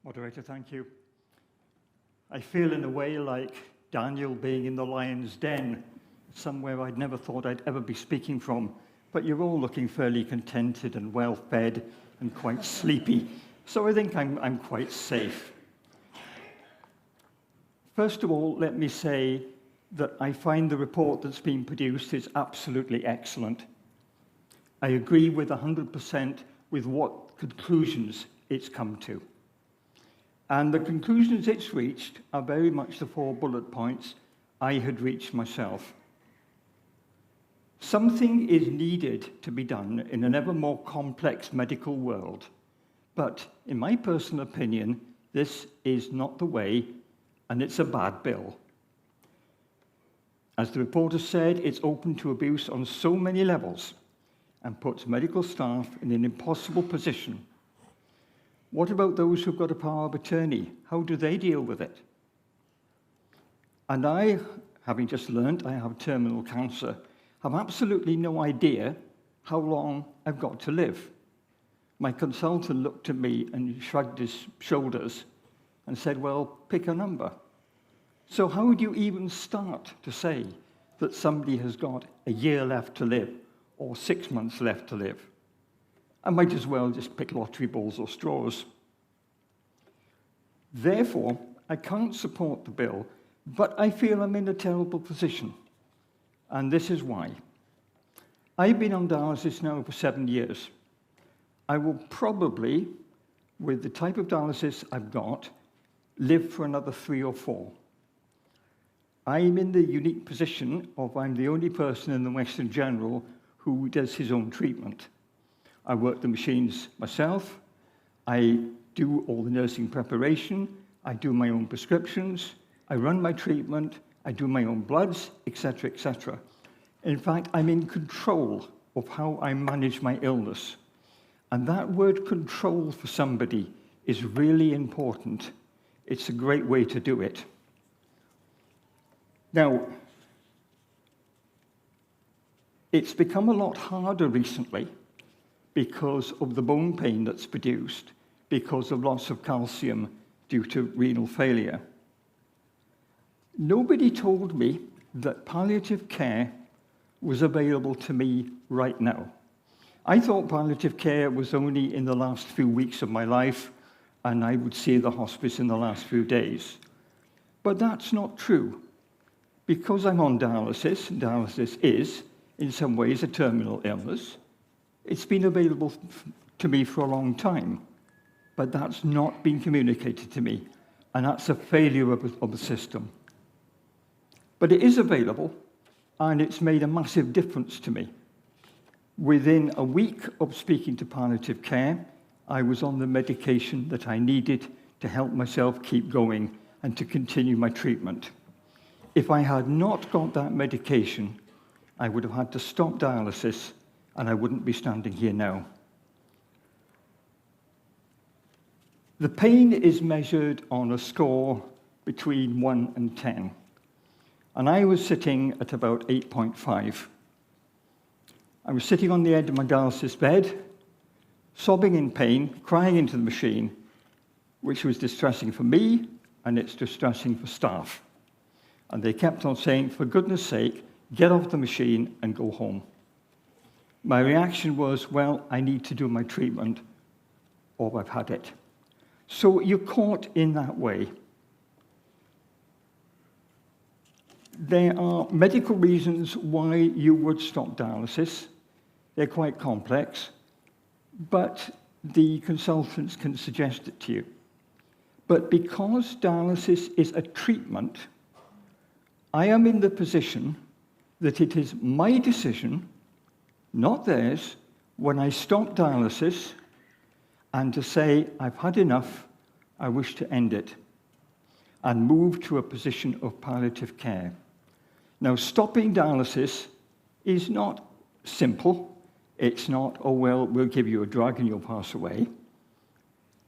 Moderator, thank you. I feel in a way like Daniel being in the lion's den, somewhere I'd never thought I'd ever be speaking from, but you're all looking fairly contented and well-fed and quite sleepy, so I think I'm quite safe. First of all, let me say that I find the report that's been produced is absolutely excellent. I agree with 100% with what conclusions it's come to. And the conclusions it's reached are very much the 4 bullet points I had reached myself. Something is needed to be done in an ever more complex medical world, but in my personal opinion, this is not the way, and it's a bad bill. As the reporter said, it's open to abuse on so many levels and puts medical staff in an impossible position. What about those who've got a power of attorney? How do they deal with it? And I, having just learned I have terminal cancer, have absolutely no idea how long I've got to live. My consultant looked at me and shrugged his shoulders and said, well, pick a number. So how do you even start to say that somebody has got a year left to live or 6 months left to live? I might as well just pick lottery balls or straws. Therefore, I can't support the bill, but I feel I'm in a terrible position. And this is why. I've been on dialysis now for 7 years. I will probably, with the type of dialysis I've got, live for another 3 or 4. I'm in the unique position of I'm the only person in the Western General who does his own treatment. I work the machines myself, I do all the nursing preparation, I do my own prescriptions, I run my treatment, I do my own bloods, etc., etc. In fact, I'm in control of how I manage my illness. And that word control for somebody is really important. It's a great way to do it. Now, it's become a lot harder recently because of the bone pain that's produced, because of loss of calcium due to renal failure. Nobody told me that palliative care was available to me right now. I thought palliative care was only in the last few weeks of my life, and I would see the hospice in the last few days. But that's not true. Because I'm on dialysis, and dialysis is, in some ways, a terminal illness, it's been available to me for a long time, but that's not been communicated to me, and that's a failure of the system. But it is available, and it's made a massive difference to me. Within a week of speaking to palliative care, I was on the medication that I needed to help myself keep going and to continue my treatment. If I had not got that medication, I would have had to stop dialysis, and I wouldn't be standing here now. The pain is measured on a score between 1 and 10. And I was sitting at about 8.5. I was sitting on the edge of my dialysis bed, sobbing in pain, crying into the machine, which was distressing for me, and it's distressing for staff. And they kept on saying, for goodness sake, get off the machine and go home. My reaction was, well, I need to do my treatment, or I've had it. So you're caught in that way. There are medical reasons why you would stop dialysis. They're quite complex, but the consultants can suggest it to you. But because dialysis is a treatment, I am in the position that it is my decision, not theirs, when I stop dialysis and to say, I've had enough, I wish to end it, and move to a position of palliative care. Now, stopping dialysis is not simple. It's not, oh, well, we'll give you a drug and you'll pass away.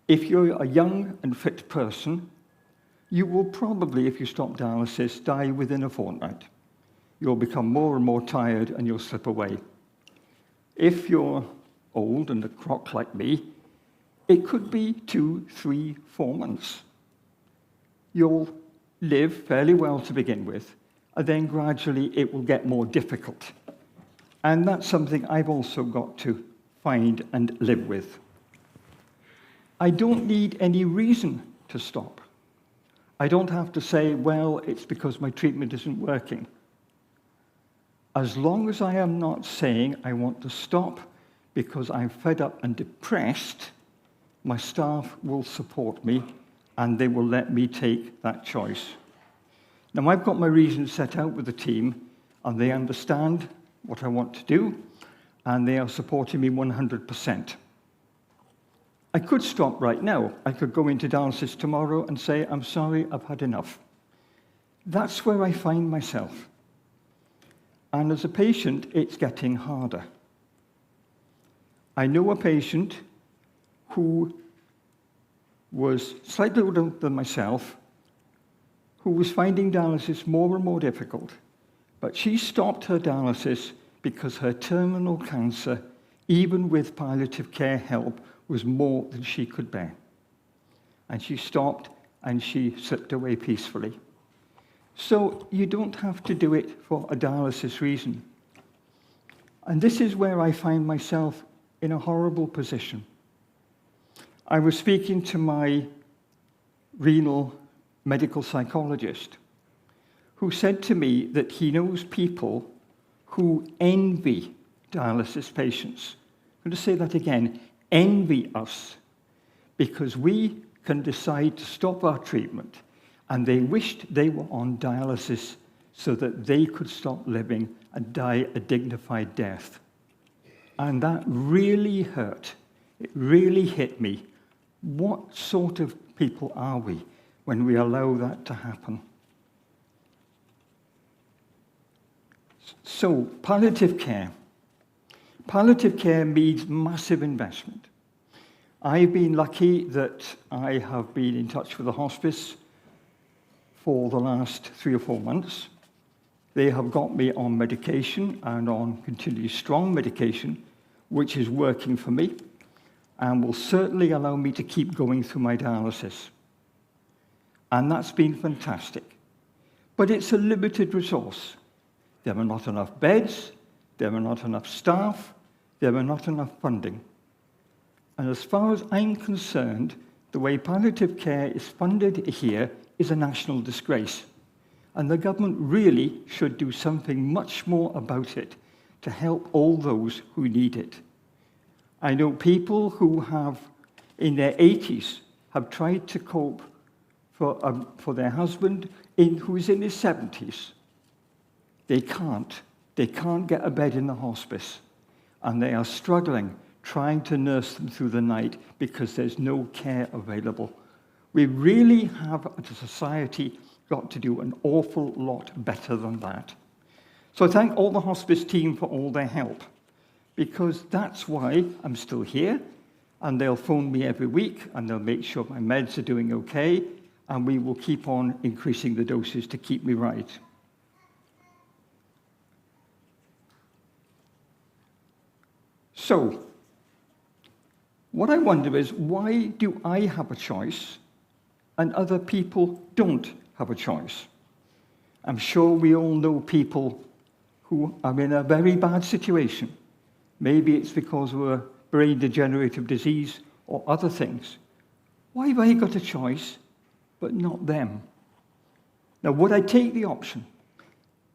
If you're a young and fit person, you will probably, if you stop dialysis, die within a fortnight. You'll become more and more tired and you'll slip away. If you're old and a crock like me, It could be 2, 3, 4 months. You'll live fairly well to begin with, and then gradually it will get more difficult. And that's something I've also got to find and live with. I don't need any reason to stop. I don't have to say, well, it's because my treatment isn't working. As long as I am not saying I want to stop because I'm fed up and depressed, my staff will support me and they will let me take that choice. Now, I've got my reasons set out with the team, and they understand what I want to do, and they are supporting me 100%. I could stop right now. I could go into dialysis tomorrow and say, I'm sorry, I've had enough. That's where I find myself. And as a patient, it's getting harder. I know a patient who was slightly older than myself, who was finding dialysis more and more difficult, but she stopped her dialysis because her terminal cancer, even with palliative care help, was more than she could bear. And she stopped and she slipped away peacefully. So you don't have to do it for a dialysis reason. And this is where I find myself in a horrible position. I was speaking to my renal medical psychologist, who said to me that he knows people who envy dialysis patients. I'm going to say that again, envy us, because we can decide to stop our treatment, and they wished they were on dialysis so that they could stop living and die a dignified death. And that really hurt. It really hit me. What sort of people are we when we allow that to happen? So, palliative care. Palliative care needs massive investment. I've been lucky that I have been in touch with the hospice for the last 3 or 4 months. They have got me on medication and on continually strong medication, which is working for me and will certainly allow me to keep going through my dialysis. And that's been fantastic. But it's a limited resource. There are not enough beds, there are not enough staff, there are not enough funding. And as far as I'm concerned, the way palliative care is funded here is a national disgrace. And the government really should do something much more about it to help all those who need it. I know people who have, in their 80s, have tried to cope for their husband who is in his 70s. They can't. They can't get a bed in the hospice. And they are struggling, trying to nurse them through the night because there's no care available. We really have, as a society, got to do an awful lot better than that. So I thank all the hospice team for all their help, because that's why I'm still here, and they'll phone me every week, and they'll make sure my meds are doing okay, and we will keep on increasing the doses to keep me right. So, what I wonder is, why do I have a choice and other people don't have a choice? I'm sure we all know people who are in a very bad situation. Maybe it's because of a brain degenerative disease or other things. Why have I got a choice, but not them? Now, would I take the option?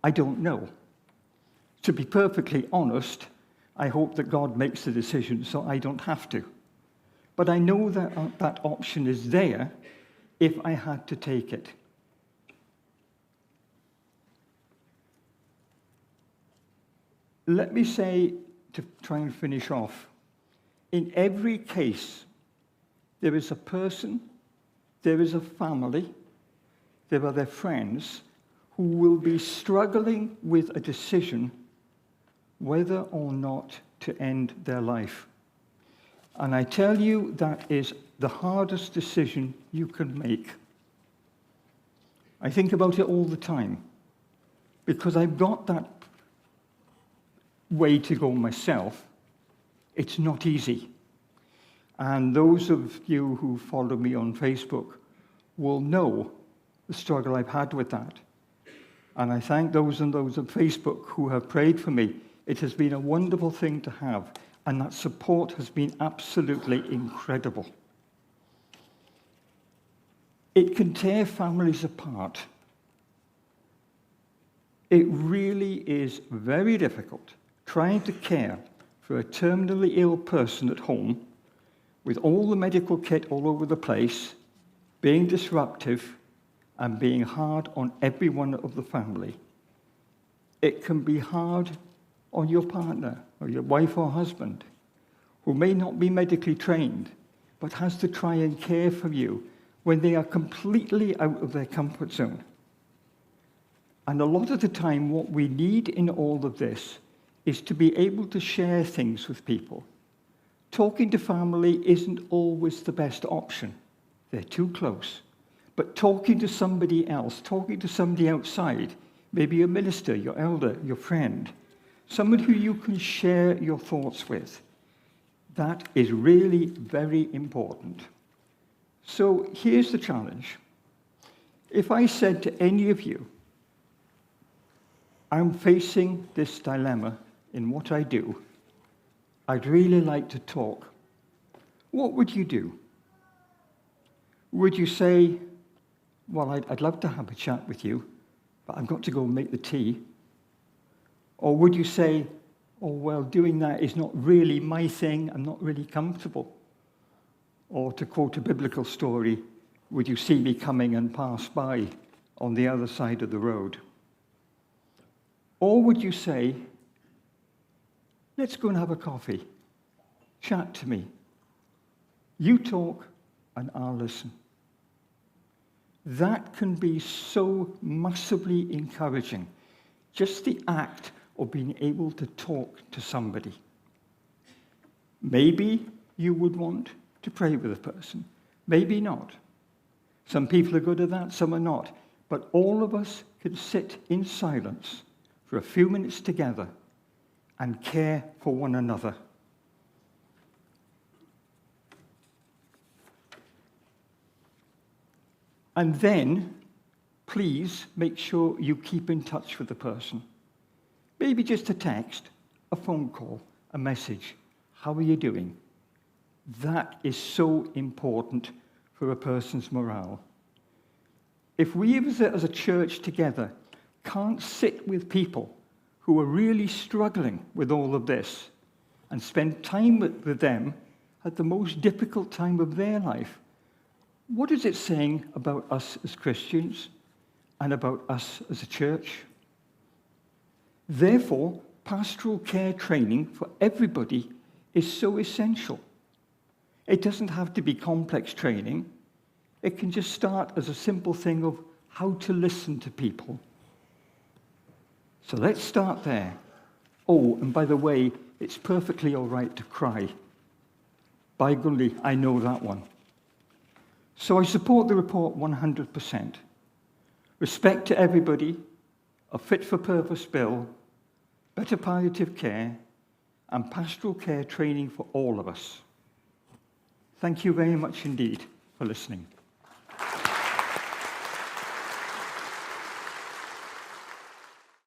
I don't know. To be perfectly honest, I hope that God makes the decision so I don't have to. But I know that that option is there if I had to take it. Let me say, to try and finish off, in every case, there is a person, there is a family, there are their friends who will be struggling with a decision whether or not to end their life. And I tell you, that is the hardest decision you can make. I think about it all the time, because I've got that way to go myself. It's not easy. And those of you who follow me on Facebook will know the struggle I've had with that. And I thank those on Facebook who have prayed for me. It has been a wonderful thing to have, and that support has been absolutely incredible. It can tear families apart. It really is very difficult trying to care for a terminally ill person at home with all the medical kit all over the place, being disruptive and being hard on everyone of the family. It can be hard on your partner or your wife or husband who may not be medically trained but has to try and care for you when they are completely out of their comfort zone. And a lot of the time what we need in all of this is to be able to share things with people. Talking to family isn't always the best option. They're too close. But talking to somebody else, talking to somebody outside, maybe your minister, your elder, your friend, someone who you can share your thoughts with, that is really very important. So here's the challenge. If I said to any of you, I'm facing this dilemma in what I do, I'd really like to talk, what would you do? Would you say, well, I'd love to have a chat with you, but I've got to go and make the tea? Or would you say, oh, well, doing that is not really my thing, I'm not really comfortable? Or to quote a biblical story, would you see me coming and pass by on the other side of the road? Or would you say, let's go and have a coffee, chat to me. You talk and I'll listen. That can be so massively encouraging. Just the act of being able to talk to somebody. Maybe you would want to pray with a person. Maybe not. Some people are good at that, some are not. But all of us can sit in silence for a few minutes together and care for one another. And then, please make sure you keep in touch with the person. Maybe just a text, a phone call, a message. How are you doing? That is so important for a person's morale. If we as a church together can't sit with people who are really struggling with all of this and spend time with them at the most difficult time of their life, what is it saying about us as Christians and about us as a church? Therefore, pastoral care training for everybody is so essential. It doesn't have to be complex training. It can just start as a simple thing of how to listen to people. So let's start there. Oh, and by the way, it's perfectly all right to cry. By golly, I know that one. So I support the report 100%. Respect to everybody, a fit-for-purpose bill, better palliative care, and pastoral care training for all of us. Thank you very much indeed for listening.